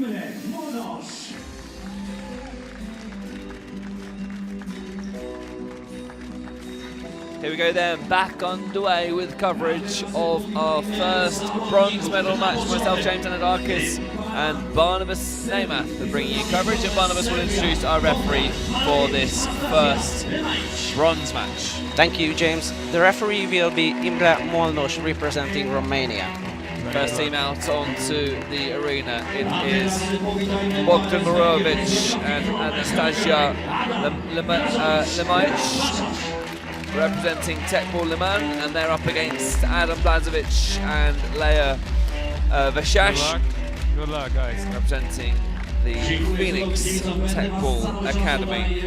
Here we go then, back underway with coverage of our first bronze medal match. Myself, James Anadakis, and Barnabas Namath are bringing you coverage, and Barnabas will introduce our referee for this first bronze match. Thank you, James. The referee will be Imre Molnos representing Romania. First team out onto the arena, it is Bogdan Morovic and Anastasia Lemajic representing Teqball Liman, and they're up against Adam Blažević and Leia Vashash. Good luck, guys. Representing the Phoenix Teqball Academy.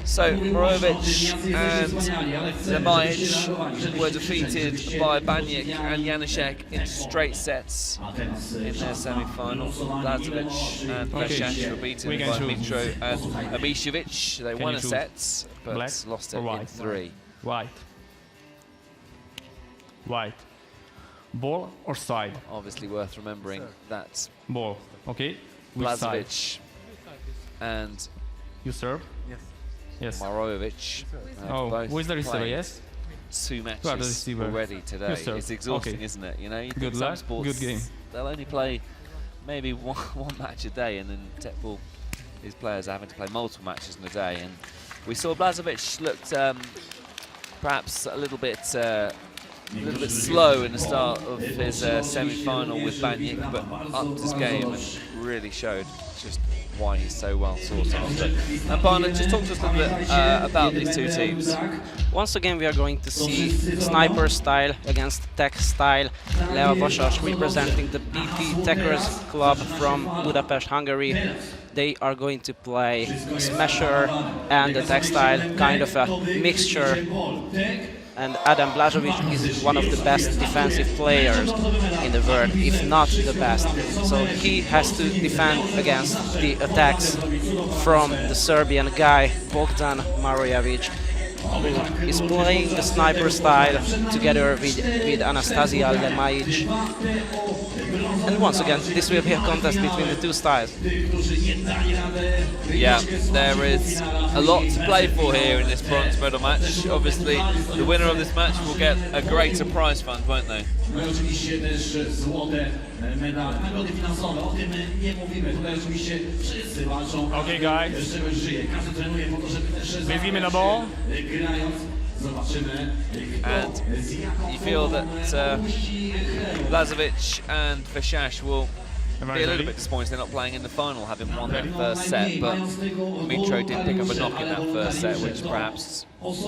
So Morovic and Lemajic were defeated by Banjak and Janešek in straight sets in their semi-final. Blažević and Vashash were beaten by Mitro and Amišević. They won a set, but lost it in 3. White. White. Ball or side? Obviously worth remembering that Ball. Okay. Blažević and you serve? Yes. Yes. Morovic. Who is the receiver? Yes. 2 matches already today. It's exhausting, isn't it? You know, you think some sports, good game. They'll only play maybe one match a day, and then Teqball, these players are having to play multiple matches in a day. And we saw Blažević looked perhaps a little bit slow in the start of his semi-final with Banjak, but upped his game and really showed just why he's so well sought after. And Barna, just talk to us a little bit about these two teams. Once again, we are going to see sniper style against tech style. Leia Vasas representing the BP Techers Club from Budapest, Hungary. They are going to play smasher and the tech style, kind of a mixture. And Adam Blažević is one of the best defensive players in the world, if not the best. So he has to defend against the attacks from the Serbian guy, Bogdan Morovic, who is playing the sniper style together with Anastasia Lemajic. And once again, this will be a contest between the two styles. Yeah, there is a lot to play for here in this bronze medal match. Obviously, the winner of this match will get a greater prize fund, won't they? Okay, guys. Please give me the ball. And you feel that Blažević and Vashash will be a little bit disappointed they're not playing in the final, having won their first set, but Mitro did pick up a knock in that first set, which perhaps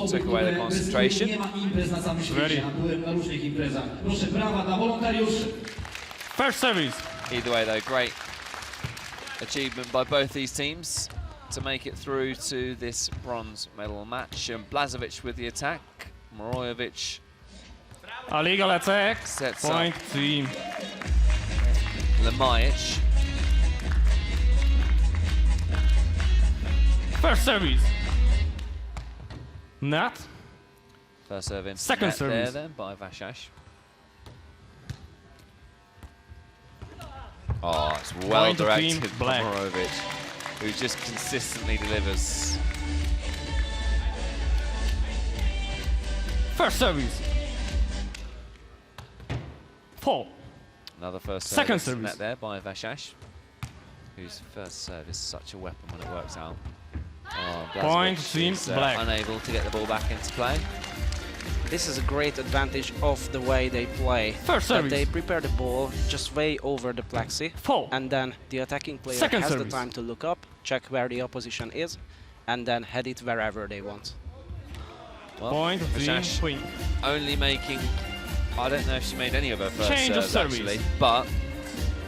took away the concentration. Ready. First service. Either way though, great achievement by both these teams to make it through to this bronze medal match. And Blažević with the attack, Morovic A legal attack. sets Point up team. Lemajic. First service. Net. First serve in. Second service. There then by Vashash. Oh, it's well Point to team directed black. by Morovic, who just consistently delivers. First service. 4. Another first Second service service. net there by Vashash, whose first serve is such a weapon when it works out. Oh, Point Blažević team is black. unable to get the ball back into play. This is a great advantage of the way they play. First that service. they prepare the ball just way over the plexi, 4. and then the attacking player Second has service. the time to look up, check where the opposition is, and then head it wherever they want. Well, Point team Vashash point. only making, I don't know if she made any of her first Change of serves service. actually, but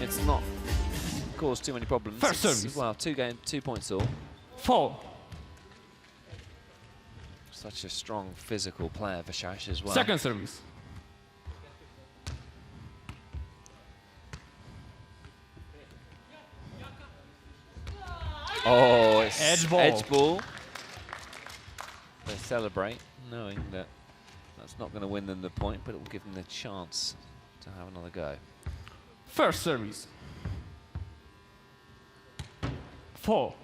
it's not caused too many problems. First It's, service. well, 2 points all. 4. Such a strong physical player, Vashash, as well. Second service. Oh, it's Edge ball. Edge ball. They celebrate, knowing that that's not going to win them the point, but it will give them the chance to have another go. First service. 4.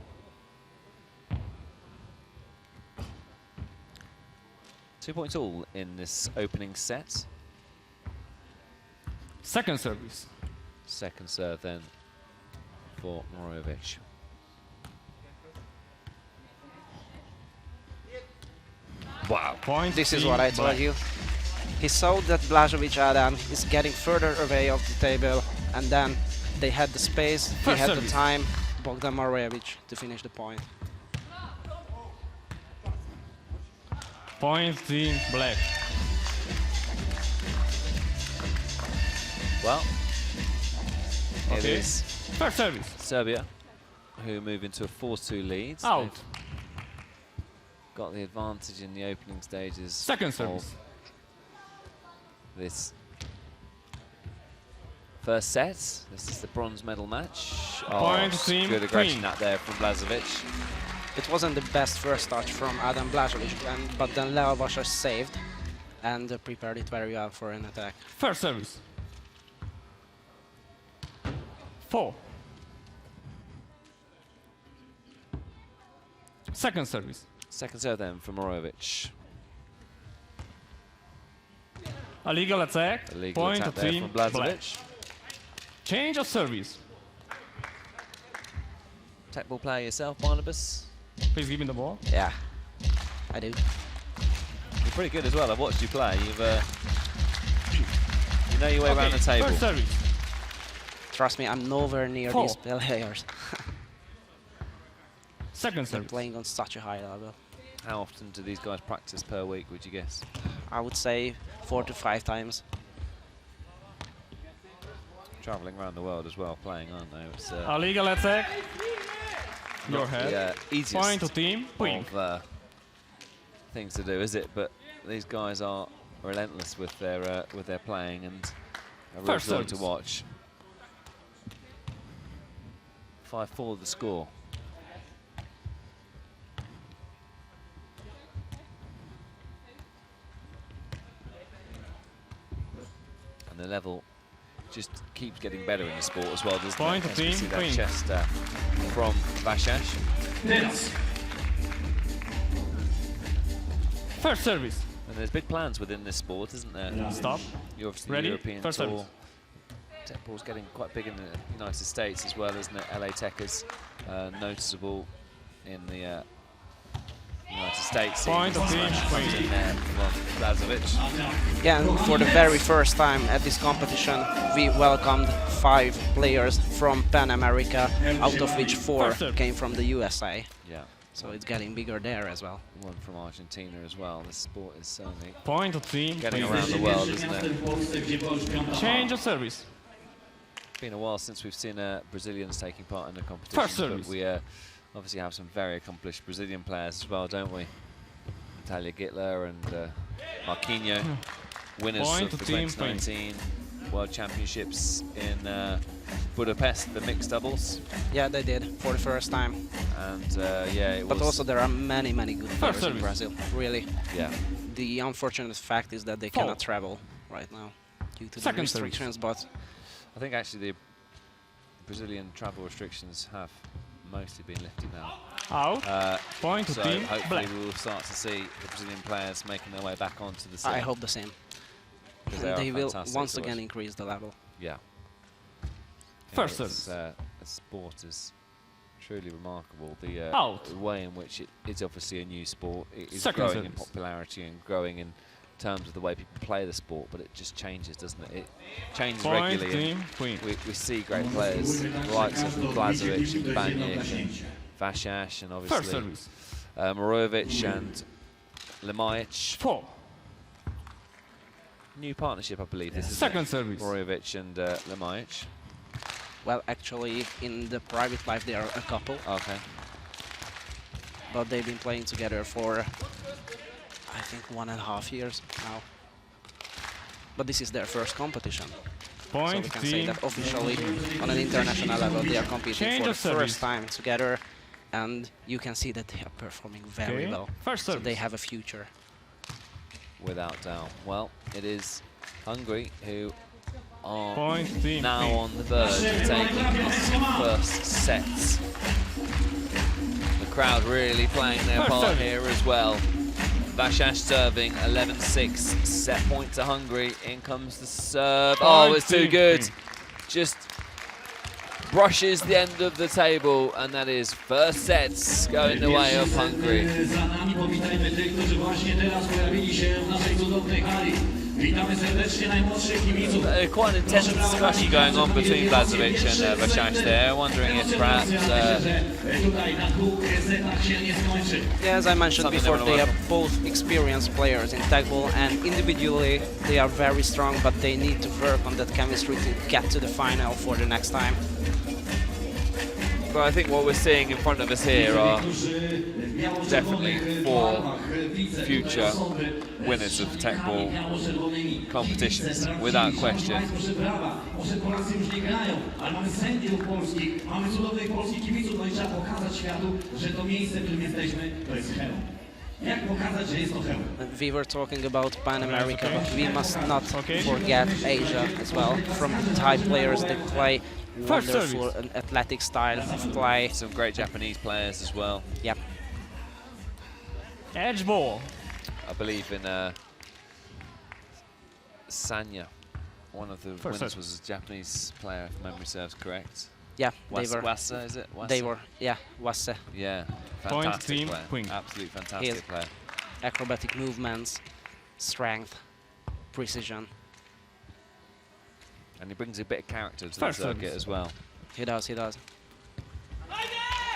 Two points all in this opening set. Second service. Second serve then for Morovic. Wow. Point. This is team what I told black. you. He saw that Blažević Adam is getting further away of the table, and then they had the space, they First had the service. time, Bogdan Morovic to finish the point. Point team black. Well, it Okay. is First service. Serbia who move into a 4-2 lead. Out. They've got the advantage in the opening stages Second of service. this first set. This is the bronze medal match. Point Oh, team good aggression green. out there from Blažević. It wasn't the best first touch from Adam Blažević, but then Leo Vasas saved and prepared it very well for an attack. First service. 4. Second service. Second serve then for Morovic. A legal attack. A legal Point attack to there team from black. Blažević. Change of service. Teqball player yourself, Barnabas. Please give me the ball. Yeah, I do. You're pretty good as well. I've watched you play. You've you know your way around the table. First service. Trust me, I'm nowhere near 4. these players. Second They're service. playing on such a high level. How often do these guys practice per week, would you guess? I would say 4 to 5 times. Travelling around the world as well, playing, aren't they? It's A legal attack. Your not head. the easiest Point to team pink. of things to do, is it? But these guys are relentless with their playing and a real First joy to service. watch. 5-4 the score. And the level just keeps getting better in the sport as well, doesn't Point it? to As we team see that pink. chest from Vasas. First service. And there's big plans within this sport, isn't there? Stop. You're obviously Ready? European First tour. service. Teqball's getting quite big in the United States as well, isn't it? LA Tech is noticeable in the United States. Point Even of team comes in pink. there from Blažević. Yeah, and for the very first time at this competition, we welcomed 5 players from Pan America, out of which 4 First serve. came from the USA. Yeah, So it's getting bigger there as well. one from Argentina as well. This sport is certainly Point to team getting pink. around the world, isn't it? Change of service. It's been a while since we've seen Brazilians taking part in the competition, First service. but we obviously have some very accomplished Brazilian players as well, don't we? Natalia Gittler and Marquinhos, winners Point of the to team 2019 World Championships in Budapest, the mixed doubles. Yeah, they did for the first time. And yeah, it But was. also there are many, many good players in service. Brazil, really. Yeah, The unfortunate fact is that they Foul. cannot travel right now due to the Second service. restrictions, but I think actually the Brazilian travel restrictions have mostly been lifted now. Out. Point to So team hopefully black. we will start to see the Brazilian players making their way back onto the scene. I hope the same. 'Cause And are they will fantastic once to again watch. increase the level. Yeah. First It's, service. the sport is truly remarkable. The Out. way in which it is obviously a new sport. It is Second growing in service. popularity and growing in terms of the way people play the sport, but it just changes, doesn't it? It changes Point regularly. team pink. We see great players, the likes of Blažević and Banjic and Vasas and First obviously service. Morovic and Lemajic. 4. New partnership, I believe. This is Second service. Morovic and Lemajic. Well, actually, in the private life they are a couple, Okay. but they've been playing together for, I think, 1.5 years now. But this is their first competition. So Point we can team say that officially, on an international level, they are competing Change for the of service. first time together, and you can see that they are performing very Okay. well. First So service. they have a future. Without doubt. Well, it is Hungary who are Point team now pink. on the verge of taking this first set crowd really playing their part here as well. Vashash serving 11-6, set point to Hungary. In comes the serve. Oh, it's too good. Just brushes the end of the table, and that is first sets going the way of Hungary. Quite an intense discussion going on between Blažević and Vashash there, wondering if perhaps... yeah, as I mentioned before, they are both experienced players in Teqball, and individually they are very strong, but they need to work on that chemistry to get to the final for the next time. But I think what we're seeing in front of us here are definitely 4 future winners of Teqball competitions, without question. We were talking about Pan America, but we must not forget Asia as well. From the Thai players, they play wonderful and athletic style of play. Some great Japanese players as well. Yep. Edge ball. I believe in Sanya. One of the winners was a Japanese player, if memory serves correct. Yeah, they were. Wasa, is it? Wasa? They were, yeah, Wasa. Yeah, fantastic player. Absolute fantastic player. Acrobatic movements, strength, precision. And he brings a bit of character to the circuit as well. He does, he does.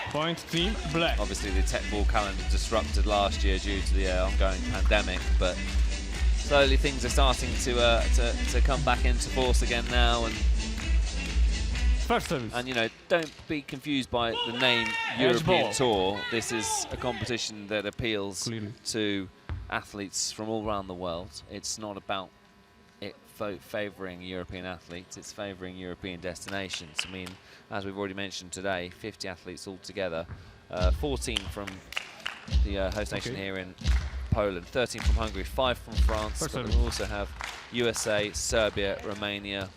Point team black. Obviously the Teqball calendar disrupted last year due to the ongoing pandemic, but slowly things are starting to come back into force again now. And first service. And you know, don't be confused by the name European Tour. This is a competition that appeals to athletes from all around the world. It's not about it favouring European athletes, it's favouring European destinations. I mean, as we've already mentioned today, 50 athletes altogether, 14 from the host nation here in Poland, 13 from Hungary, 5 from France, but we also have USA, Serbia, Romania,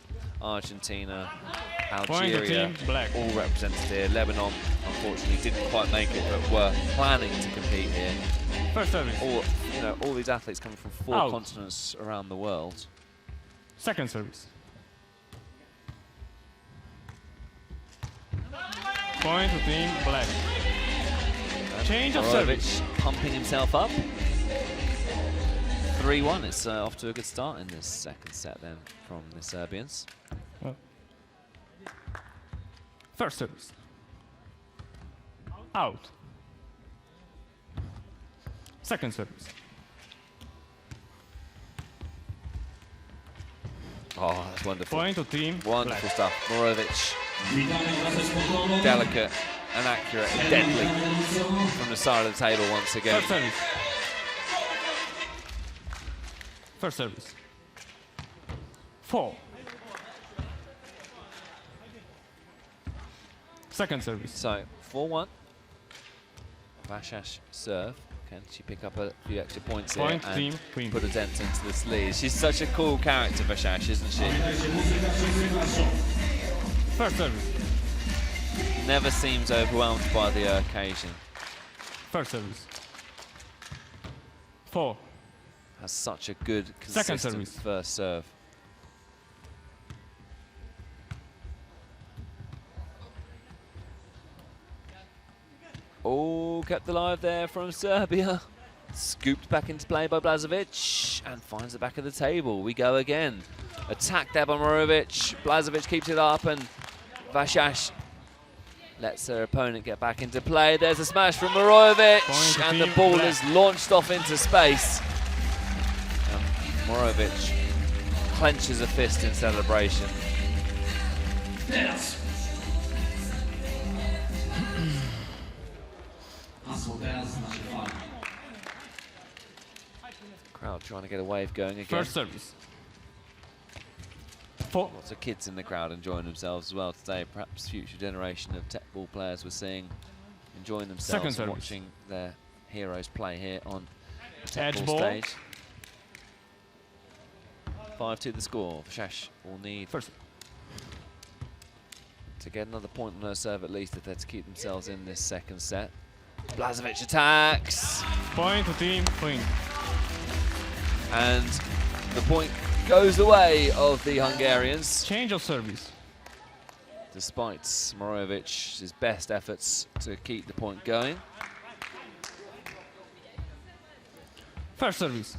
Argentina, Algeria, all represented here. Lebanon, unfortunately, didn't quite make it, but were planning to compete here. First service. All these athletes coming from 4 continents around the world. Second service. Point to team black. Change of service. Pumping himself up. 3-1. It's off to a good start in this second set then from the Serbians. First service. Out. Second service. Oh, that's wonderful. Point to team wonderful black. stuff. Morovic, delicate and accurate and deadly from the side of the table once again. First service. First service. 4. Second service. So, 4-1. Vashash serve. Can she pick up a few extra points here and put a dent into this lead? She's such a cool character, Vashash, isn't she? First service. Never seems overwhelmed by the occasion. First service. 4. Has such a good, consistent first serve. Oh, kept alive there from Serbia. Scooped back into play by Blažević and finds the back of the table. We go again. Attack there by Morovic. Blažević keeps it up and Vashash lets her opponent get back into play. There's a smash from Morovic and the ball is launched off into space. Morovic clenches a fist in celebration. Crowd trying to get a wave going again. First service. 4. Lots of kids in the crowd enjoying themselves as well today. Perhaps future generation of Teqball players we're seeing enjoying themselves and watching their heroes play here on the Teqball stage. 5-2 the score. Vashash will need to get another point on her serve at least if they're to keep themselves in this second set. Blažević attacks. Point to team, point. And the point goes the way of the Hungarians. Change of service. Despite Morovic's best efforts to keep the point going. First service.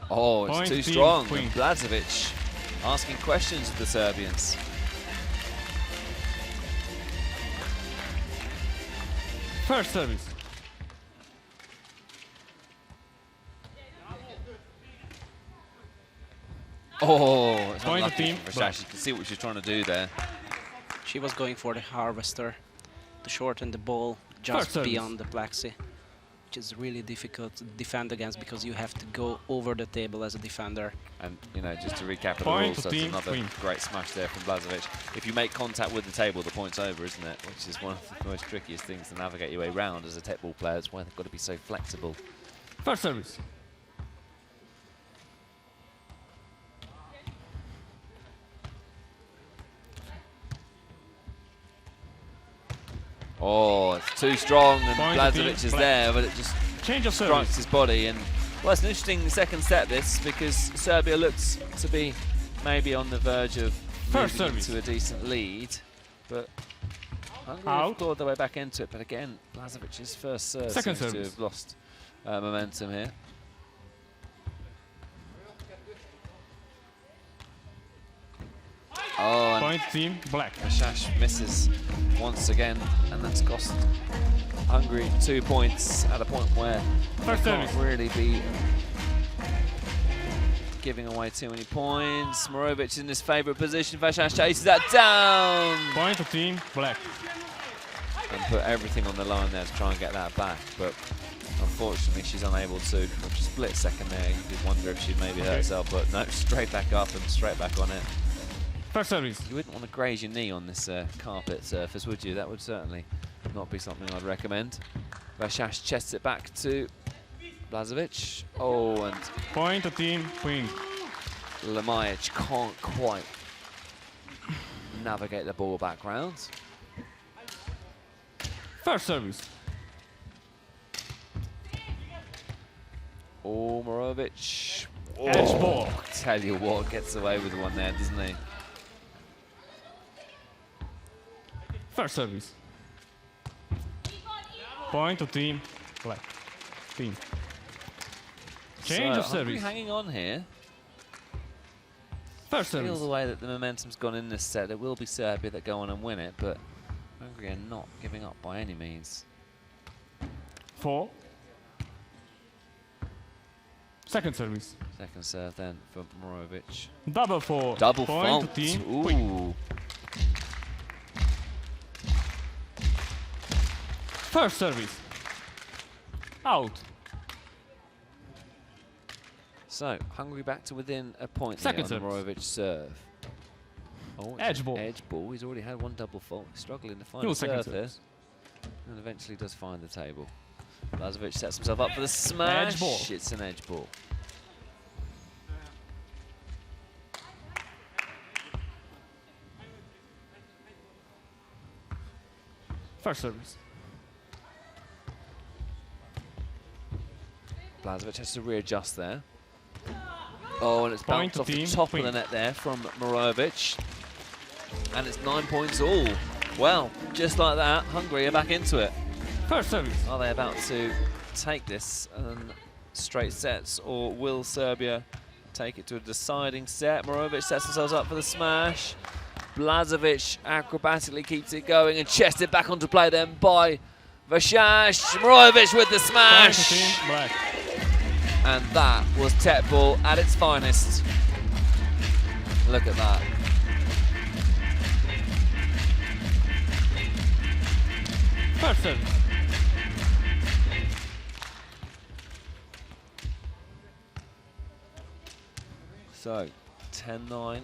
Oh, it's Point too team, strong. point. And Blažević asking questions of the Serbians. First service. Oh, it's Point unlucky team, for black. Vasash. You can see what she's trying to do there. She was going for the harvester to shorten the ball First just service. beyond the plexi, which is really difficult to defend against because you have to go over the table as a defender. And, you know, just to recap the Point rules, to so it's team, another queen. great smash there from Blažević. If you make contact with the table, the point's over, isn't it? Which is one of the most trickiest things to navigate your way around as a Teqball player. That's why they've got to be so flexible. First service. Oh, it's too strong, and Point to Blažević team, is black. there, but it just Change of strikes service. his body. And well, it's an interesting second set, this, because Serbia looks to be maybe on the verge of First moving service. into a decent lead, but Hungary Out. have clawed their way back into it. But again, Blažević's first serve Second seems to service. have lost momentum here. Oh, and Point team, black. Vasash misses once again, and that's cost Hungary 2 points at a point where First they can't service. really be giving away too many points. Morovich in his favourite position. Vasash chases that down Point to team, black. and put everything on the line there to try and get that back, but unfortunately she's unable to. For a split second there, you could wonder if she'd maybe hurt herself, but no, straight back up and straight back on it. First service. You wouldn't want to graze your knee on this carpet surface, would you? That would certainly not be something I'd recommend. Vasash chests it back to Blažević. Oh, and Point to team, point. Lemajic can't quite navigate the ball back round. First service. Oh, Morovich. Edge ball. Tell you what, gets away with one there, doesn't he? First service. Point to team, black. Team. Change So, of Hungary service. hanging on here. First Feel service. the way that the momentum's gone in this set. It will be Serbia that go on and win it, but Hungary are not giving up by any means. 4. Second service. Second serve then for Morovich. Double 4. Double Point fault. to team, point. Ooh. First service. Out. So, Hungary back to within a point Second here on the service. Morovich serve. Oh, it's Edge an ball. Edge ball. He's already had one double fault. Struggling to find No a second serve there. service. And eventually does find the table. Blažević sets himself up for the smash. Edge ball. It's an edge ball. First service. Blažević has to readjust there. Oh, and it's Point bounced to off the team, top point. of the net there from Morovich. And it's 9 points all. Well, just like that, Hungary are back into it. First service. Are they about to take this straight sets, or will Serbia take it to a deciding set? Morovich sets themselves up for the smash. Blažević acrobatically keeps it going and chests it back onto play then by Vasash. Morovich with the Point to smash. team, black. And that was Teqball at its finest. Look at that. First service. So, 10-9.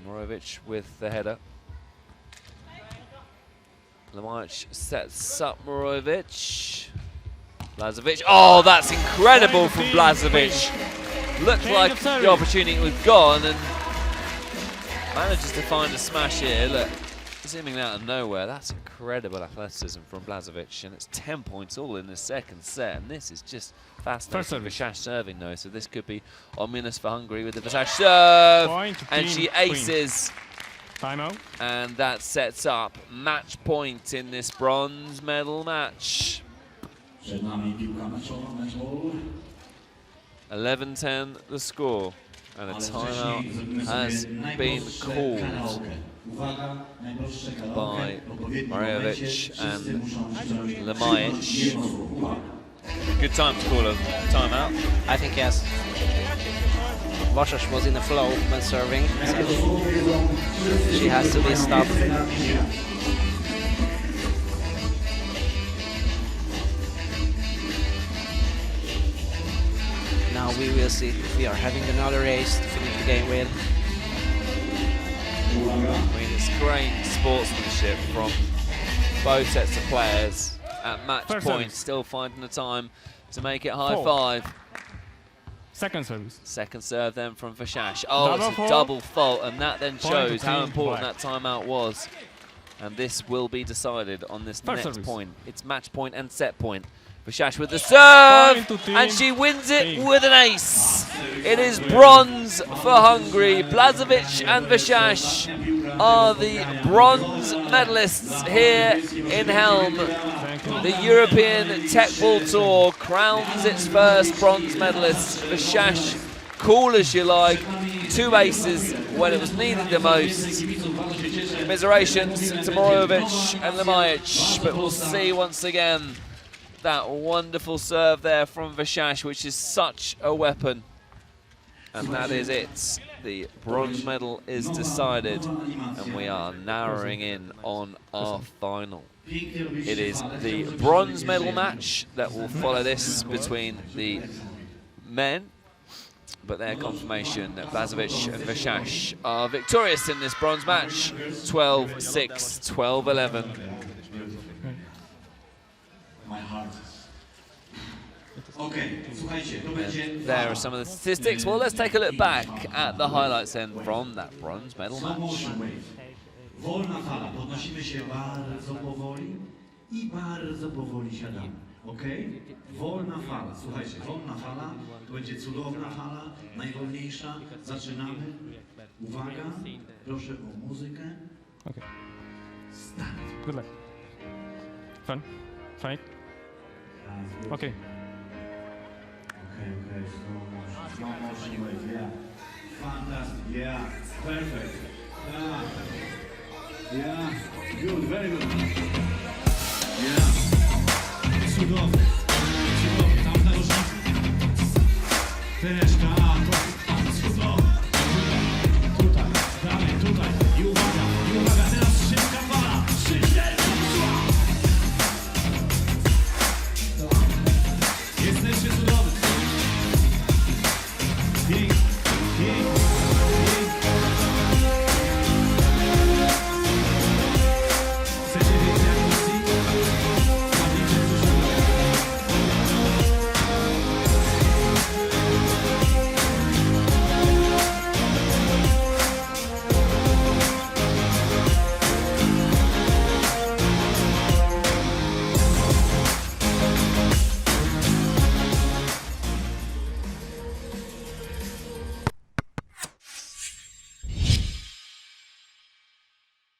Morovich with the header. Lemajic sets up Morovich. Blažević. Oh, that's incredible from Blažević. Looked Change like of the service. opportunity was gone, and Manages to find a smash here. Look, zooming out of nowhere. That's incredible athleticism from Blažević, and it's 10 points all in the second set. And this is just fascinating. Vasash serving though, so this could be ominous for Hungary with the Vasash serve, and she aces. Timeout. And that sets up match point in this bronze medal match. 11-10 the score, and a timeout has been called by Marjevic and Lemajic. Good time to call a timeout. I think yes. Vasash was in the flow when serving, so she has to be stopped. Now we will see if we are having another ace to finish the game with. I mean, it's great sportsmanship from both sets of players at match point, still finding the time to make it high five. Second service. Second serve then from Vasash. Oh, it's a double fault, and that then shows how important that timeout was. And this will be decided on this next point. It's match point and set point. Vasash with the serve, and she wins it with an ace. It is bronze for Hungary. Blažević and Vasash are the bronze medalists here in CHELM. The European Teqball Tour crowns its first bronze medalist. Vasash, cool as you like, 2 aces when it was needed the most. Commiserations to Morovic and Lemajic, but we'll see once again that wonderful serve there from Vasash, which is such a weapon. And that is it. The bronze medal is decided, and we are narrowing in on our final. It is the bronze medal match that will follow this between the men, but their confirmation that Blažević and Vasash are victorious in this bronze match, 12-6, 12-11. There are some of the statistics. Well, let's take a look back at the highlights then from that bronze medal match. Wolna fala, podnosimy się bardzo powoli i bardzo powoli siadamy. Ok? Wolna fala, słuchajcie, wolna fala, to będzie cudowna fala, najwolniejsza. Zaczynamy. Uwaga, proszę o muzykę. Okay. Start. Good luck. Fun. Fight. Okay. Okay, slow motion wave, yeah. Fantastic, yeah, perfect. Yeah, good, very good. Yeah, cudownie, cudownie, tamta różnica. Też